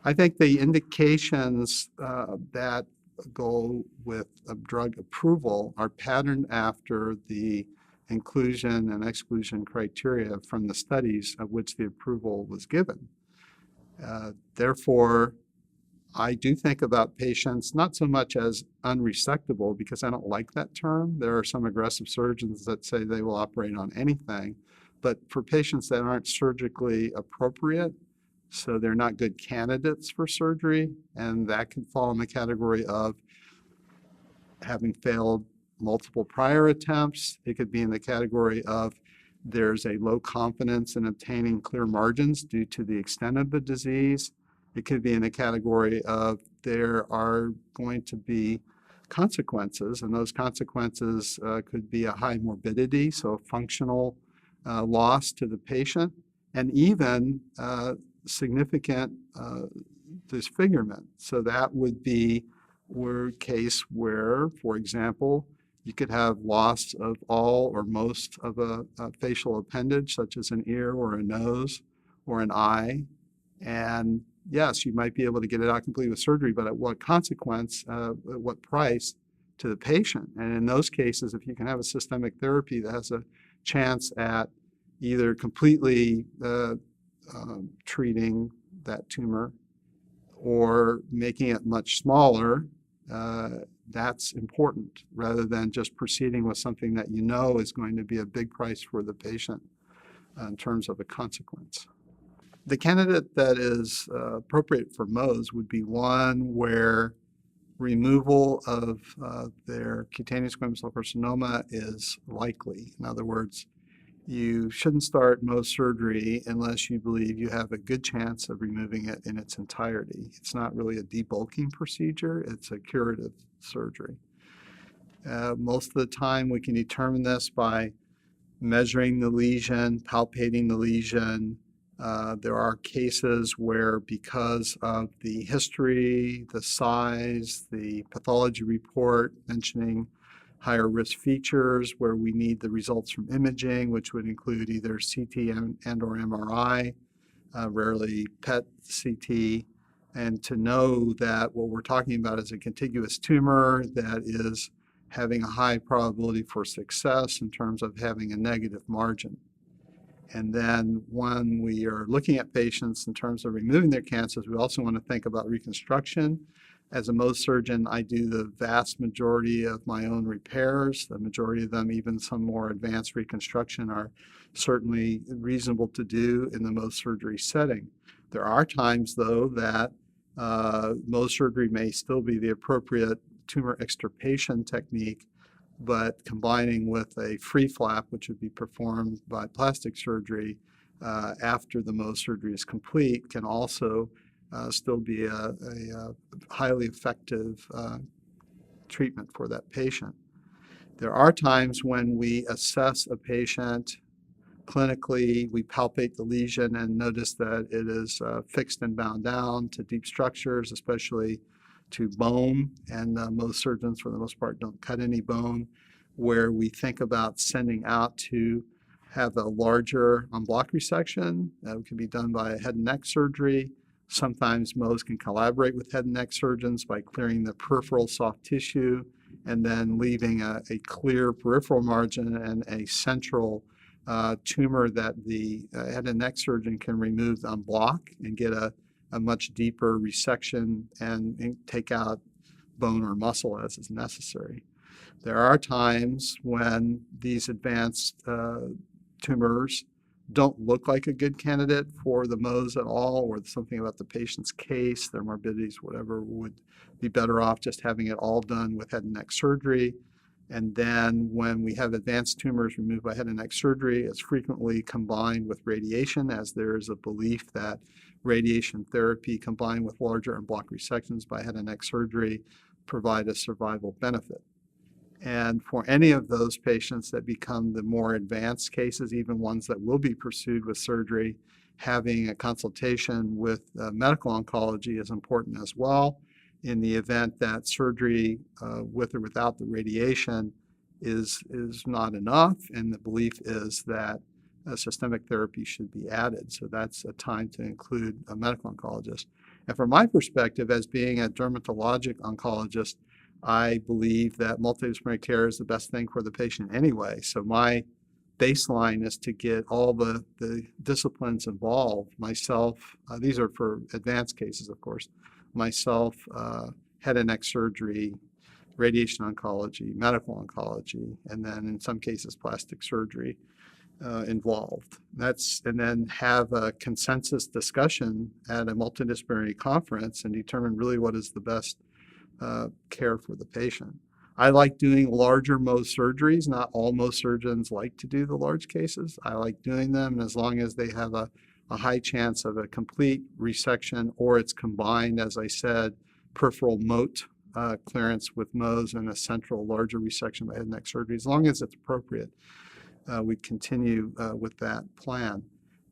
I think the indications that go with a drug approval are patterned after the inclusion and exclusion criteria from the studies of which the approval was given. Therefore, I do think about patients not so much as unresectable, because I don't like that term. There are some aggressive surgeons that say they will operate on anything, but for patients that aren't surgically appropriate, so they're not good candidates for surgery, and that can fall in the category of having failed multiple prior attempts. It could be in the category of there's a low confidence in obtaining clear margins due to the extent of the disease. It could be in the category of there are going to be consequences, and those consequences could be a high morbidity, so a functional loss to the patient, and even significant disfigurement. So that would be a case where, for example, you could have loss of all or most of a facial appendage, such as an ear or a nose or an eye. And yes, you might be able to get it out completely with surgery, but at what consequence, at what price to the patient? And in those cases, if you can have a systemic therapy that has a chance at either completely treating that tumor or making it much smaller, that's important, rather than just proceeding with something that you know is going to be a big price for the patient in terms of a consequence. The candidate that is appropriate for Mohs would be one where removal of their cutaneous squamous cell carcinoma is likely. In other words, you shouldn't start Mohs surgery unless you believe you have a good chance of removing it in its entirety. It's not really a debulking procedure, it's a curative surgery. Most of the time we can determine this by measuring the lesion, palpating the lesion. There are cases where, because of the history, the size, the pathology report mentioning higher risk features, where we need the results from imaging, which would include either CT and or MRI, rarely PET CT, and to know that what we're talking about is a contiguous tumor that is having a high probability for success in terms of having a negative margin. And then when we are looking at patients in terms of removing their cancers, we also want to think about reconstruction. As a Mohs surgeon, I do the vast majority of my own repairs. The majority of them, even some more advanced reconstruction, are certainly reasonable to do in the Mohs surgery setting. There are times, though, that Mohs surgery may still be the appropriate tumor extirpation technique, but combining with a free flap, which would be performed by plastic surgery after the Mohs surgery is complete, can also still be a highly effective treatment for that patient. There are times when we assess a patient clinically, we palpate the lesion and notice that it is fixed and bound down to deep structures, especially to bone, and most surgeons, for the most part, don't cut any bone, where we think about sending out to have a larger en-bloc resection. That can be done by head and neck surgery. Sometimes Mohs can collaborate with head and neck surgeons by clearing the peripheral soft tissue and then leaving a clear peripheral margin and a central tumor that the head and neck surgeon can remove en bloc and get a much deeper resection and take out bone or muscle as is necessary. There are times when these advanced tumors don't look like a good candidate for the Mohs at all, or something about the patient's case, their morbidities, whatever, would be better off just having it all done with head and neck surgery. And then when we have advanced tumors removed by head and neck surgery, it's frequently combined with radiation, as there is a belief that radiation therapy combined with larger en-bloc resections by head and neck surgery provide a survival benefit. And for any of those patients that become the more advanced cases, even ones that will be pursued with surgery, having a consultation with medical oncology is important as well. In the event that surgery with or without the radiation is not enough, and the belief is that a systemic therapy should be added. So that's a time to include a medical oncologist. And from my perspective, as being a dermatologic oncologist, I believe that multidisciplinary care is the best thing for the patient anyway. So my baseline is to get all the disciplines involved. Myself, these are for advanced cases, of course, myself, head and neck surgery, radiation oncology, medical oncology, and then in some cases plastic surgery involved. And then have a consensus discussion at a multidisciplinary conference and determine really what is the best care for the patient. I like doing larger Mohs surgeries. Not all Mohs surgeons like to do the large cases. I like doing them, and as long as they have a high chance of a complete resection, or it's combined, as I said, peripheral moat clearance with Mohs and a central larger resection by head and neck surgery, as long as it's appropriate, we'd continue with that plan.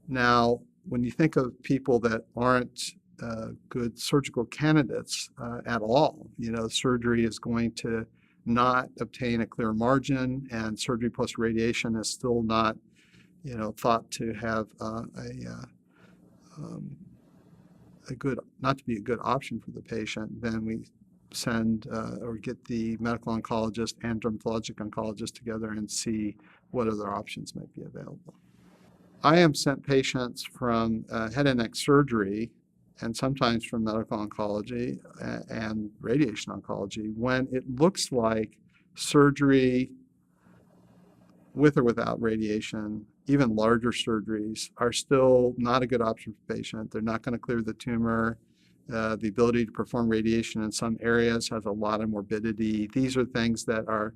Now, when you think of people that aren't good surgical candidates at all, surgery is going to not obtain a clear margin, and surgery plus radiation is still not, thought to have not to be a good option for the patient, then we send or get the medical oncologist and dermatologic oncologist together and see what other options might be available. I am sent patients from head and neck surgery and sometimes from medical oncology and radiation oncology when it looks like surgery with or without radiation, even larger surgeries, are still not a good option for the patient. They're not going to clear the tumor. The ability to perform radiation in some areas has a lot of morbidity. These are things that are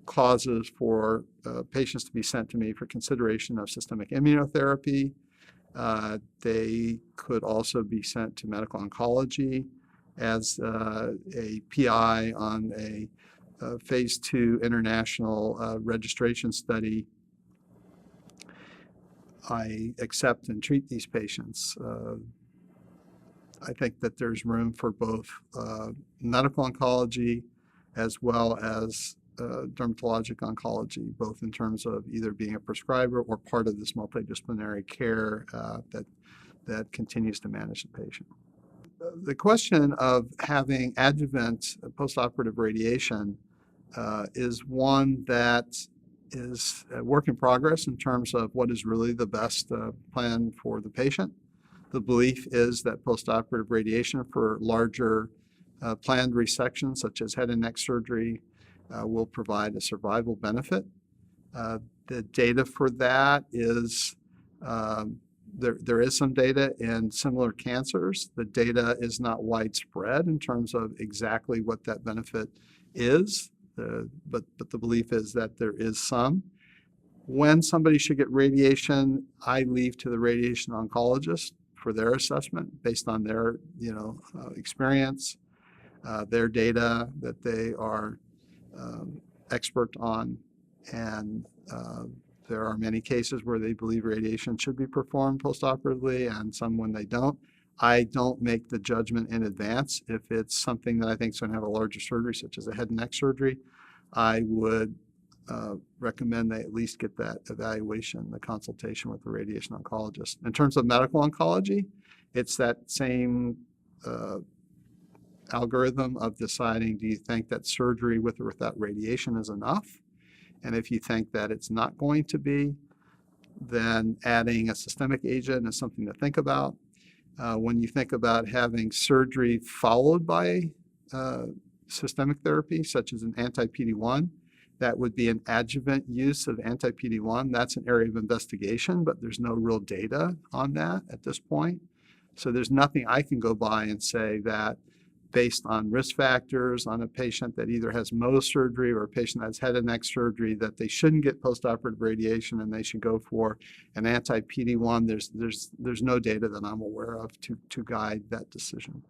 causes for patients to be sent to me for consideration of systemic immunotherapy. They could also be sent to medical oncology as a PI on a phase 2 international registration study. I accept and treat these patients. I think that there's room for both medical oncology as well as dermatologic oncology, both in terms of either being a prescriber or part of this multidisciplinary care that continues to manage the patient. The question of having adjuvant postoperative radiation is one that is a work in progress in terms of what is really the best plan for the patient. The belief is that postoperative radiation for larger planned resections, such as head and neck surgery, will provide a survival benefit. The data for that is, there is some data in similar cancers. The data is not widespread in terms of exactly what that benefit is, but the belief is that there is some. When somebody should get radiation, I leave to the radiation oncologist for their assessment based on their experience, their data that they are expert on, and there are many cases where they believe radiation should be performed postoperatively and some when they don't. I don't make the judgment in advance. If it's something that I think is going to have a larger surgery, such as a head and neck surgery, I would recommend they at least get that evaluation, the consultation with the radiation oncologist. In terms of medical oncology, it's that same algorithm of deciding, do you think that surgery with or without radiation is enough? And if you think that it's not going to be, then adding a systemic agent is something to think about. When you think about having surgery followed by systemic therapy, such as an anti-PD-1, that would be an adjuvant use of anti-PD-1. That's an area of investigation, but there's no real data on that at this point. So there's nothing I can go by and say that based on risk factors on a patient that either has Mohs surgery or a patient that's head and neck surgery, that they shouldn't get postoperative radiation and they should go for an anti-PD-1. There's no data that I'm aware of to guide that decision.